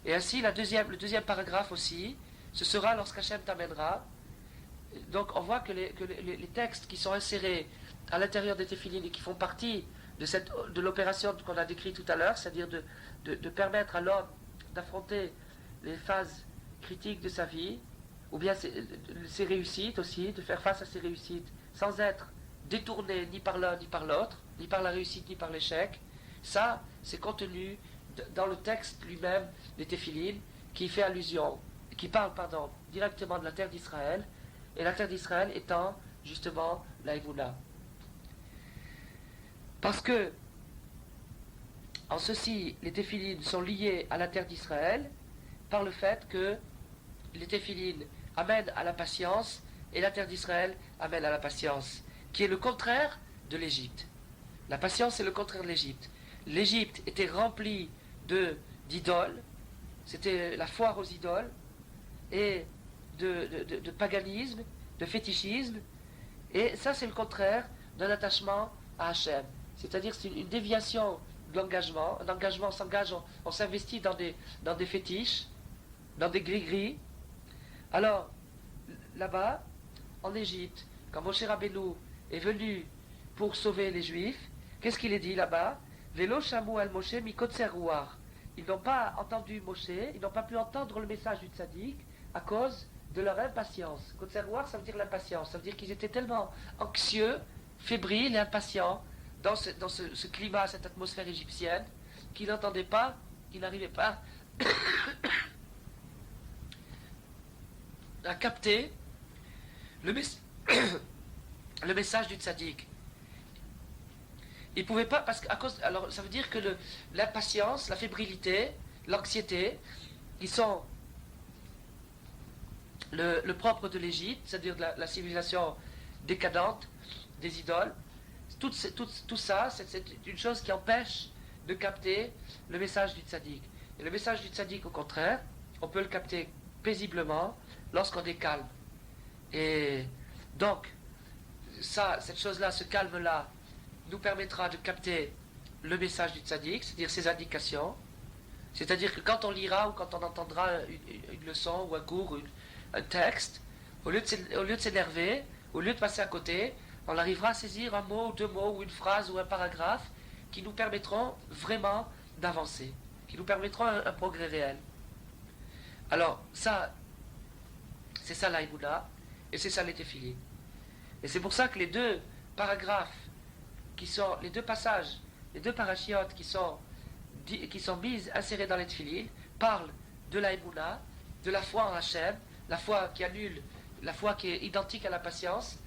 Et ainsi, le deuxième paragraphe aussi, ce sera lorsqu'Hachem t'amènera. Donc on voit que les textes qui sont insérés à l'intérieur des téphilines et qui font partie de l'opération qu'on a décrite tout à l'heure, c'est-à-dire de permettre à l'homme d'affronter les phases critiques de sa vie, ou bien ses réussites aussi, de faire face à ses réussites sans être détourné ni par l'un ni par l'autre, ni par la réussite ni par l'échec. Ça, c'est contenu dans le texte lui-même des téphilines qui fait allusion, qui parle, directement de la terre d'Israël, et la terre d'Israël étant justement la Emouna. Parce que, en ceci, les téphilines sont liés à la terre d'Israël par le fait que les téphilines amènent à la patience et la terre d'Israël amène à la patience, qui est le contraire de l'Égypte. La patience est le contraire de l'Égypte. L'Égypte était remplie d'idoles, c'était la foire aux idoles, et de paganisme, de fétichisme, et ça c'est le contraire d'un attachement à Hachem. C'est-à-dire c'est une déviation de l'engagement. Un engagement, on s'engage, on s'investit dans des fétiches, dans des gris-gris. Alors, là-bas, en Égypte, quand Moshe Rabbeinu est venu pour sauver les Juifs, qu'est-ce qu'il est dit là-bas? Velo shamu al Moshe mikotzer ruach. Ils n'ont pas entendu Moshe, ils n'ont pas pu entendre le message du tzaddik à cause de leur impatience. Kotzer ruach, ça veut dire l'impatience. Ça veut dire qu'ils étaient tellement anxieux, fébriles et impatients dans ce climat, cette atmosphère égyptienne, qu'ils n'entendaient pas, qu'ils n'arrivaient pas à capter le message du tzaddik. Ils ne pouvaient pas, parce qu'à cause. Alors, ça veut dire que l'impatience, la fébrilité, l'anxiété, ils sont le propre de l'Égypte, c'est-à-dire de la civilisation décadente, des idoles. Tout ça, c'est une chose qui empêche de capter le message du tzaddik. Et le message du tzaddik, au contraire, on peut le capter paisiblement lorsqu'on est calme. Et donc, cette chose-là, ce calme-là, nous permettra de capter le message du tzaddik, c'est-à-dire ses indications. C'est-à-dire que quand on lira ou quand on entendra une leçon ou un cours, un texte, au lieu de s'énerver, au lieu de passer à côté, on arrivera à saisir un mot, ou deux mots, ou une phrase, ou un paragraphe qui nous permettront vraiment d'avancer, qui nous permettront un progrès réel. Alors, ça, c'est ça l'Aïmouna, et c'est ça les téphilines. Et c'est pour ça que les deux paragraphes, les deux passages, les deux parachiotes qui sont insérés dans les téphilines, parlent de l'Aïmouna, de la foi en Hachem, la foi qui annule, la foi qui est identique à la patience,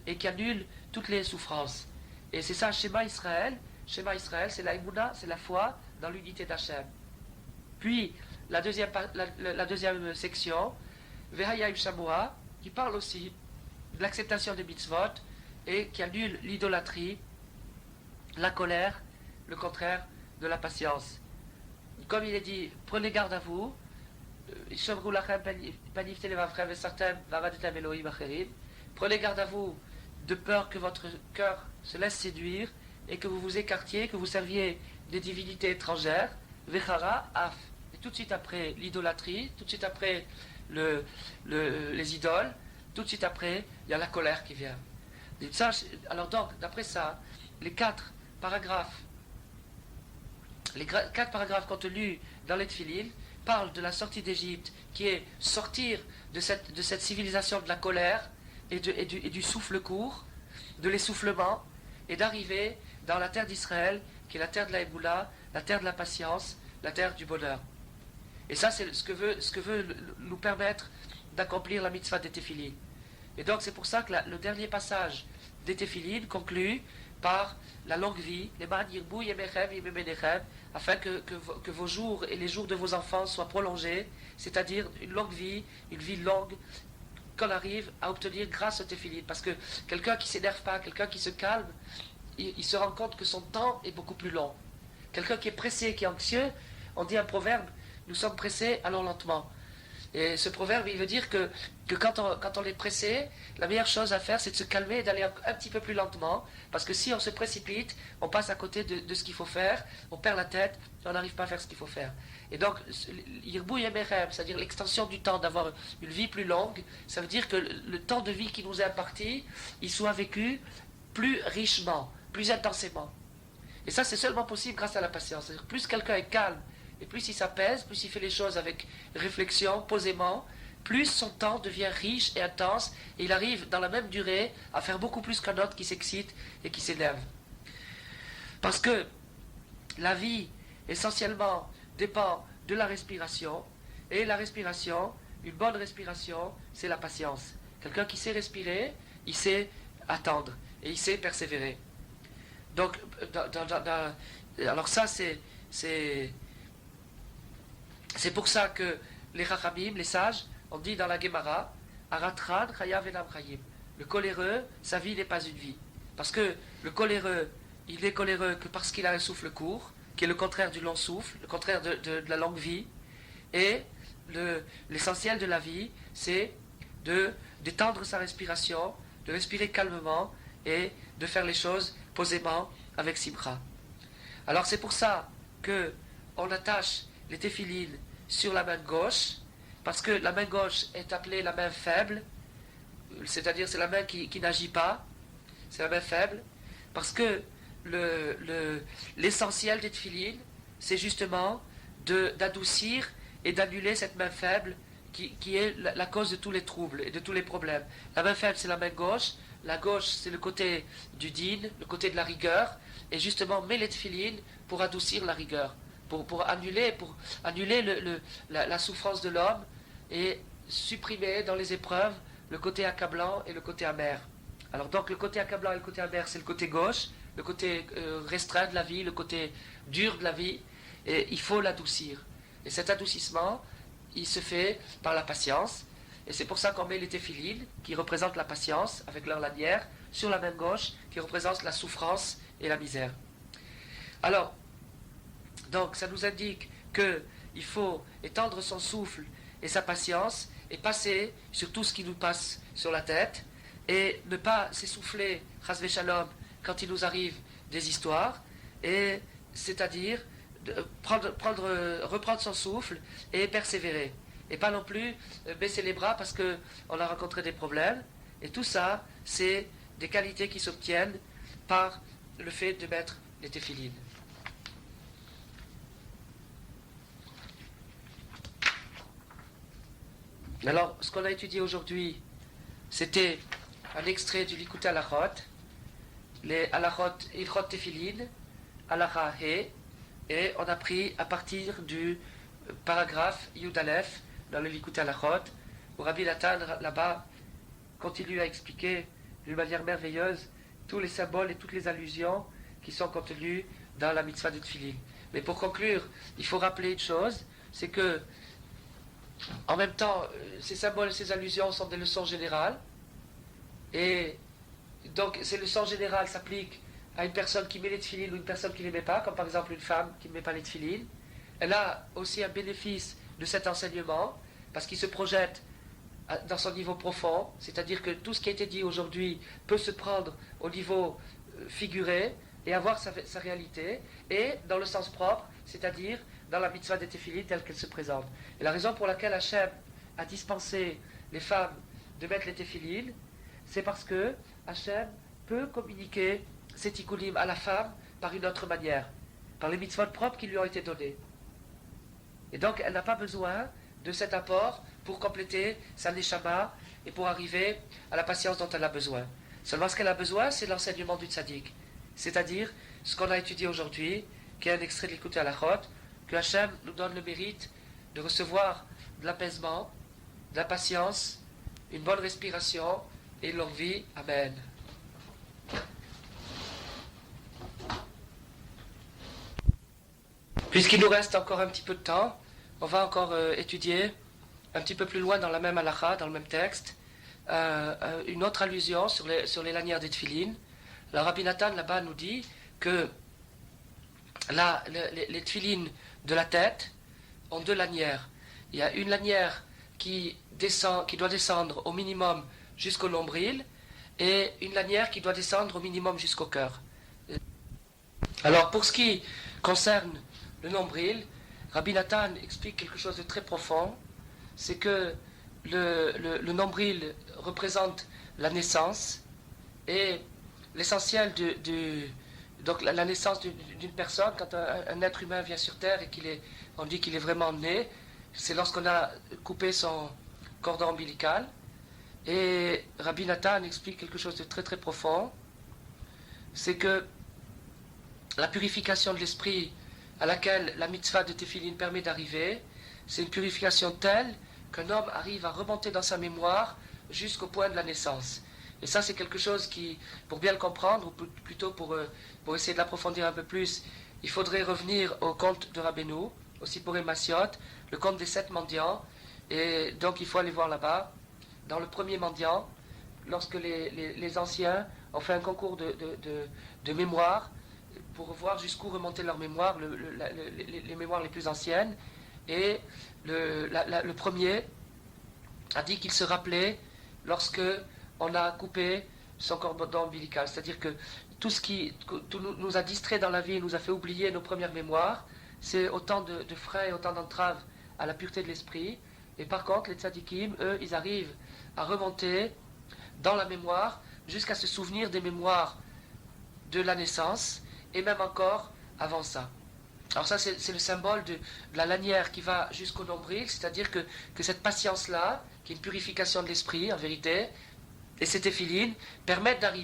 et qui annule toutes les souffrances. Et c'est ça, Shema Israël. Shema Israël, c'est l'Aïmouna, c'est la foi dans l'unité d'Hachem. Puis, la deuxième section, Vehayim Shamoa, qui parle aussi de l'acceptation des mitzvot, et qui annule l'idolâtrie, la colère, le contraire de la patience. Comme il est dit, prenez garde à vous, prenez garde à vous de peur que votre cœur se laisse séduire et que vous vous écartiez, que vous serviez des divinités étrangères, vechara af. Et tout de suite après l'idolâtrie, tout de suite après les idoles, tout de suite après il y a la colère qui vient. Alors donc, d'après ça, les quatre paragraphes contenus dans les téphilines parlent de la sortie d'Égypte, qui est sortir de cette civilisation de la colère et du souffle court, de l'essoufflement, et d'arriver dans la terre d'Israël, qui est la terre de la Eboula, la terre de la patience, la terre du bonheur. Et ça, c'est ce que veut nous permettre d'accomplir la mitzvah des téphilines. Et donc, c'est pour ça que le dernier passage des téphilines conclut par la longue vie, afin que vos jours et les jours de vos enfants soient prolongés, c'est-à-dire une longue vie, une vie longue, qu'on arrive à obtenir grâce aux téphilines. Parce que quelqu'un qui ne s'énerve pas, quelqu'un qui se calme, il se rend compte que son temps est beaucoup plus long. Quelqu'un qui est pressé, qui est anxieux, on dit un proverbe, nous sommes pressés, allons lentement. Et ce proverbe, il veut dire que quand on est pressé, la meilleure chose à faire, c'est de se calmer et d'aller un petit peu plus lentement. Parce que si on se précipite, on passe à côté de ce qu'il faut faire, on perd la tête, et on n'arrive pas à faire ce qu'il faut faire. Et donc, Yirbou Yemerem, c'est-à-dire l'extension du temps, d'avoir une vie plus longue, ça veut dire que le temps de vie qui nous est imparti, il soit vécu plus richement, plus intensément. Et ça, c'est seulement possible grâce à la patience. C'est-à-dire, plus quelqu'un est calme, et plus il s'apaise, plus il fait les choses avec réflexion, posément, plus son temps devient riche et intense, et il arrive dans la même durée à faire beaucoup plus qu'un autre qui s'excite et qui s'énerve. Parce que la vie, essentiellement, dépend de la respiration, et la respiration, une bonne respiration, c'est la patience. Quelqu'un qui sait respirer, il sait attendre, et il sait persévérer. Donc, alors ça, c'est pour ça que les Chachamim, les sages, ont dit dans la Gemara, Aratran, Chayav Enam Chayim. Le coléreux, sa vie n'est pas une vie. Parce que le coléreux, il est coléreux que parce qu'il a un souffle court, qui est le contraire du long souffle, le contraire de la longue vie. Et l'essentiel de la vie, c'est d'étendre sa respiration, de respirer calmement et de faire les choses posément avec simcha. Alors c'est pour ça que on attache les téphilines sur la main gauche, parce que la main gauche est appelée la main faible, c'est-à-dire c'est la main qui n'agit pas, c'est la main faible, parce que l'essentiel des téphilines, c'est justement d'adoucir et d'annuler cette main faible qui est la cause de tous les troubles et de tous les problèmes. La main faible, c'est la main gauche. La gauche, c'est le côté du din, le côté de la rigueur. Et justement, met les téphilines pour adoucir la rigueur, pour annuler la souffrance de l'homme et supprimer dans les épreuves le côté accablant et le côté amer. Alors donc, le côté accablant et le côté amer, c'est le côté gauche, le côté restreint de la vie, le côté dur de la vie. Et il faut l'adoucir. Et cet adoucissement, il se fait par la patience. Et c'est pour ça qu'on met les téphilines, qui représentent la patience, avec leur lanière, sur la main gauche, qui représente la souffrance et la misère. Alors, donc, ça nous indique qu'il faut étendre son souffle et sa patience, et passer sur tout ce qui nous passe sur la tête, et ne pas s'essouffler, chas v'shalom, quand il nous arrive des histoires, et c'est-à-dire reprendre son souffle et persévérer. Et pas non plus baisser les bras parce qu'on a rencontré des problèmes. Et tout ça, c'est des qualités qui s'obtiennent par le fait de mettre les téphilines. Alors, ce qu'on a étudié aujourd'hui, c'était un extrait du Likutei Halachot, les Halachot Ilchot Téphilin, Halacha He, et on a pris à partir du paragraphe Yud Aleph dans le Likutei Halachot, où Rabbi Natan là-bas continue à expliquer d'une manière merveilleuse tous les symboles et toutes les allusions qui sont contenues dans la mitzvah de Tfilin. Mais pour conclure, il faut rappeler une chose, c'est que en même temps, ces symboles et ces allusions sont des leçons générales, et donc ces leçons générales s'appliquent à une personne qui met les tefilines ou une personne qui ne les met pas, comme par exemple une femme qui ne met pas les tefilines. Elle a aussi un bénéfice de cet enseignement, parce qu'il se projette dans son niveau profond, c'est-à-dire que tout ce qui a été dit aujourd'hui peut se prendre au niveau figuré et avoir sa réalité, et dans le sens propre, c'est-à-dire dans la mitzvah des téphilines telle qu'elle se présente. Et la raison pour laquelle Hachem a dispensé les femmes de mettre les téphilines, c'est parce que Hachem peut communiquer ces tikkunim à la femme par une autre manière, par les mitzvot propres qui lui ont été donnés. Et donc elle n'a pas besoin de cet apport pour compléter sa neshama et pour arriver à la patience dont elle a besoin. Seulement ce qu'elle a besoin, c'est l'enseignement du tzaddik, c'est-à-dire ce qu'on a étudié aujourd'hui, qui est un extrait de Likutei Halachot, que Hachem nous donne le mérite de recevoir de l'apaisement, de la patience, une bonne respiration et une longue vie. Amen. Puisqu'il nous reste encore un petit peu de temps, on va encore étudier un petit peu plus loin dans la même halakha, dans le même texte, une autre allusion sur les lanières des tefilines. Le Rabbi Natan là-bas nous dit que les tefilines de la tête ont deux lanières. Il y a une lanière qui doit descendre au minimum jusqu'au nombril, et une lanière qui doit descendre au minimum jusqu'au cœur. Alors, pour ce qui concerne le nombril, Rabbi Nathan explique quelque chose de très profond, c'est que le nombril représente la naissance, et l'essentiel donc la naissance d'une personne, quand un être humain vient sur Terre et on dit qu'il est vraiment né, c'est lorsqu'on a coupé son cordon ombilical. Et Rabbi Nathan explique quelque chose de très très profond, c'est que la purification de l'esprit à laquelle la mitzvah de Tefillin permet d'arriver, c'est une purification telle qu'un homme arrive à remonter dans sa mémoire jusqu'au point de la naissance. Et ça, c'est quelque chose qui, pour bien le comprendre, ou plutôt pour essayer de l'approfondir un peu plus, il faudrait revenir au conte de Rabbeinu, au Sipporei Massiot, le conte des 7 mendiants. Et donc, il faut aller voir là-bas. Dans le premier mendiant, lorsque les anciens ont fait un concours de mémoire, pour voir jusqu'où remonter leur mémoire, les mémoires les plus anciennes, et le premier a dit qu'il se rappelait lorsque on a coupé son cordon ombilical. C'est-à-dire que tout ce qui nous a distrait dans la vie et nous a fait oublier nos premières mémoires, c'est autant de freins et autant d'entraves à la pureté de l'esprit. Et par contre, les tzadikim, eux, ils arrivent à remonter dans la mémoire jusqu'à se souvenir des mémoires de la naissance, et même encore avant ça. Alors ça, c'est le symbole de la lanière qui va jusqu'au nombril, c'est-à-dire que cette patience-là, qui est une purification de l'esprit, en vérité, et ces téphilines, permettent à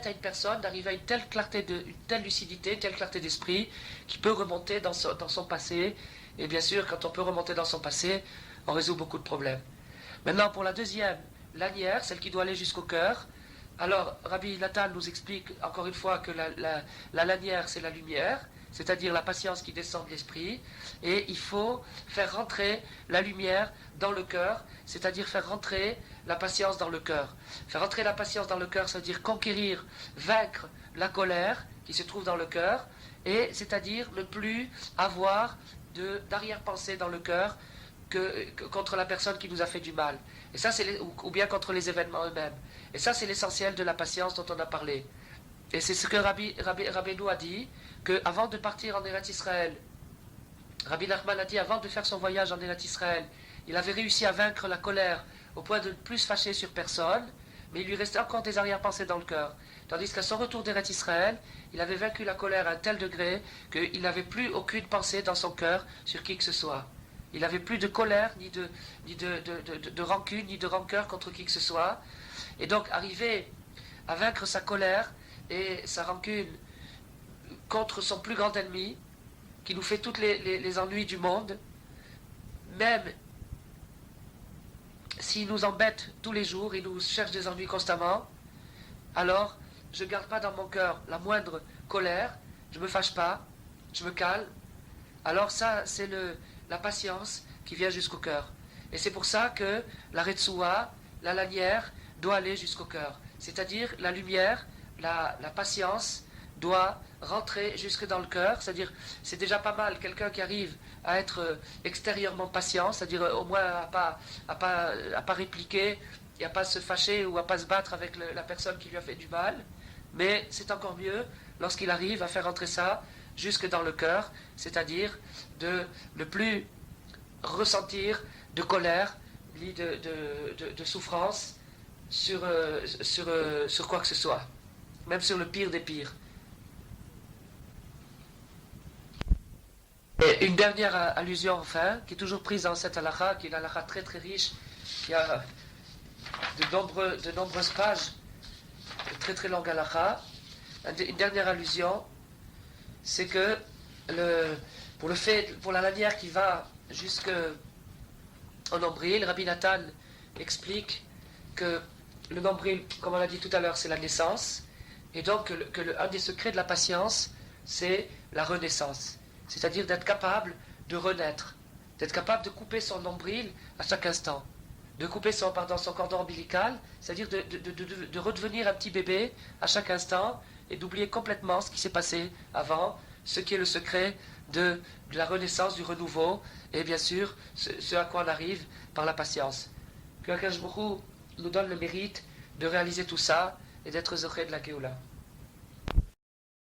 une personne d'arriver à une telle clarté, une telle lucidité, une telle clarté d'esprit, qui peut remonter dans son passé. Et bien sûr, quand on peut remonter dans son passé, on résout beaucoup de problèmes. Maintenant, pour la deuxième lanière, celle qui doit aller jusqu'au cœur, alors Rabbi Nathan nous explique encore une fois que la lanière, c'est la lumière, c'est-à-dire la patience qui descend de l'esprit, et il faut faire rentrer la lumière dans le cœur, c'est-à-dire faire rentrer la patience dans le cœur. Faire rentrer la patience dans le cœur, c'est-à-dire conquérir, vaincre la colère qui se trouve dans le cœur, et c'est-à-dire ne plus avoir d'arrière-pensée dans le cœur contre la personne qui nous a fait du mal. Et ça, ou bien contre les événements eux-mêmes. Et ça, c'est l'essentiel de la patience dont on a parlé. Et c'est ce que Rabbeinu a dit, qu'avant de partir en Eretz Israël, Rabbi Nachman a dit, avant de faire son voyage en Eretz Israël, il avait réussi à vaincre la colère au point de ne plus se fâcher sur personne, mais il lui restait encore des arrière-pensées dans le cœur. Tandis qu'à son retour d'Eretz Israël, il avait vaincu la colère à un tel degré qu'il n'avait plus aucune pensée dans son cœur sur qui que ce soit. Il n'avait plus de colère, ni de rancune, ni de rancœur contre qui que ce soit. Et donc, arriver à vaincre sa colère et sa rancune contre son plus grand ennemi, qui nous fait tous les ennuis du monde, même s'il nous embête tous les jours, il nous cherche des ennuis constamment, alors je ne garde pas dans mon cœur la moindre colère, je ne me fâche pas, je me calme. Alors ça, c'est la patience qui vient jusqu'au cœur. Et c'est pour ça que la Retsoua, la lanière, doit aller jusqu'au cœur. C'est-à-dire la lumière, la patience doit rentrer jusque dans le cœur. C'est-à-dire, c'est déjà pas mal quelqu'un qui arrive à être extérieurement patient, c'est-à-dire au moins à pas répliquer, et à pas se fâcher ou à pas se battre avec la personne qui lui a fait du mal. Mais c'est encore mieux lorsqu'il arrive à faire rentrer ça jusque dans le cœur, c'est-à-dire de ne plus ressentir de colère ni de souffrance sur quoi que ce soit, même sur le pire des pires. Et une dernière allusion enfin, qui est toujours prise dans cette halakha, qui est une halakha très très riche, qui a de nombreuses pages, de très très longue halakha. Une dernière allusion, c'est que pour la lanière qui va jusqu'au nombril, Rabbi Nathan explique que le nombril, comme on l'a dit tout à l'heure, c'est la naissance, et donc un des secrets de la patience, c'est la renaissance, c'est-à-dire d'être capable de renaître, d'être capable de couper son nombril à chaque instant, de couper son cordon ombilical, c'est-à-dire de redevenir un petit bébé à chaque instant, et d'oublier complètement ce qui s'est passé avant, ce qui est le secret de la renaissance, du renouveau, et bien sûr, ce à quoi on arrive par la patience. Que Akash Baruch Hu nous donne le mérite de réaliser tout ça et d'être Zoché de la Géoula.